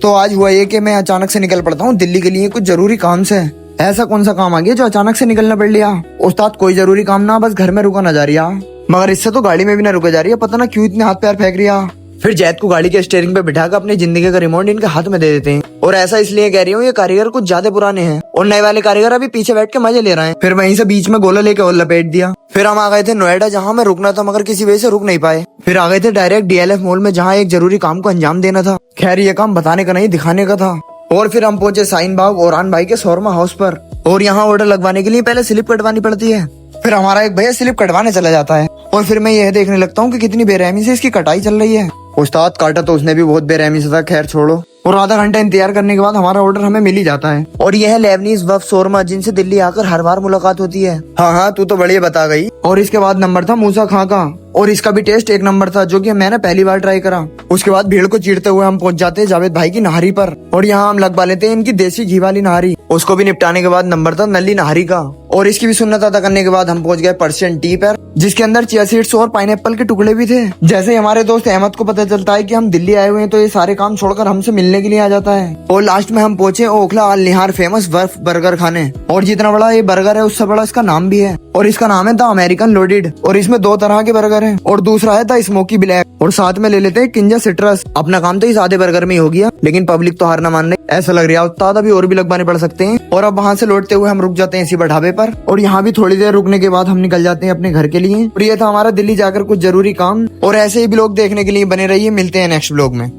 तो आज हुआ ये कि मैं अचानक से निकल पड़ता हूँ दिल्ली के लिए कुछ जरूरी काम से। ऐसा कौन सा काम आ गया जो अचानक से निकलना पड़ लिया? उस्ताद कोई जरूरी काम ना, बस घर में रुका ना जा रहा, मगर इससे तो गाड़ी में भी ना रुका जा रही है। पता ना क्यों इतने हाथ पैर फेंक रिया। फिर जैद को गाड़ी के स्टीयरिंग पे बिठाकर अपनी जिंदगी का रिमोट इनके हाथ में दे देते हैं। और ऐसा इसलिए कह रही हूँ, ये कारीगर कुछ ज्यादा पुराने हैं और नए वाले कारीगर अभी पीछे बैठ के मजे ले रहे हैं। फिर वहीं से बीच में गोला लेके और लपेट दिया। फिर हम आ गए थे नोएडा, जहाँ मैं रुकना था मगर किसी वजह से रुक नहीं पाए। फिर आ गए थे डायरेक्ट DLF मॉल में, जहाँ एक जरूरी काम को अंजाम देना था। खैर ये काम बताने का नहीं, दिखाने का था। और फिर हम पहुंचे शाहीन बाग ओरान भाई के शोरमा हाउस पर। और यहाँ ऑर्डर लगवाने के लिए पहले स्लिप कटवानी पड़ती है। फिर हमारा एक भैया स्लिप कटवाने चला जाता है और फिर मैं यह देखने लगता हूँ कि कितनी बेरहमी से इसकी कटाई चल रही है। उस्ताद काटा तो उसने भी बहुत बेरहमी से था, खैर छोड़ो। और आधा घंटा इंतजार करने के बाद हमारा ऑर्डर हमें मिल ही जाता है। और यह है लेबनीज वफ शोरमा, जिनसे दिल्ली आकर हर बार मुलाकात होती है। हाँ हाँ, तू तो बढ़िया बता गई। और इसके बाद नंबर था मूसा खां का, और इसका भी टेस्ट एक नंबर था, जो कि मैंने पहली बार ट्राई करा। उसके बाद भीड़ को चीरते हुए हम पहुंच जाते हैं जावेद भाई की नहारी पर, और यहाँ हम लगवा लेते हैं इनकी देसी घी वाली नहारी। उसको भी निपटाने के बाद नंबर था नली नहारी का, और इसकी भी सुन्नत अदा करने के बाद हम पहुंच गए पर्शियन टी पर, जिसके अंदर चिया सीड्स और पाइनएप्पल के टुकड़े भी थे। जैसे ही हमारे दोस्त अहमद को पता चलता है कि हम दिल्ली आए हुए हैं, तो ये सारे काम छोड़कर हमसे मिलने के लिए आ जाता है। और लास्ट में हम पहुंचे ओखला अल निहार फेमस बर्फ बर्गर खाने। और जितना बड़ा ये बर्गर है उससे बड़ा इसका नाम भी है, और इसका नाम है द अमेरिकन लोडेड। और इसमें 2 तरह के बर्गर हैं, और दूसरा है द स्मोकी ब्लैक। और साथ में ले लेते हैं किंजा सिट्रस। अपना काम तो इस आधे बर्गर में ही हो गया, लेकिन पब्लिक तो हार ना मान रही। ऐसा लग रहा है उस्ताद अभी और भी लगवाने पड़ सकते हैं। और अब वहाँ से लौटते हुए हम रुक जाते हैं इसी ढाबे पर, और यहाँ भी थोड़ी देर रुकने के बाद हम निकल जाते हैं अपने घर के लिए। और ये था हमारा दिल्ली जाकर कुछ जरूरी काम। और ऐसे ही ब्लॉग देखने के लिए बने रहिए। मिलते हैं नेक्स्ट ब्लॉग में।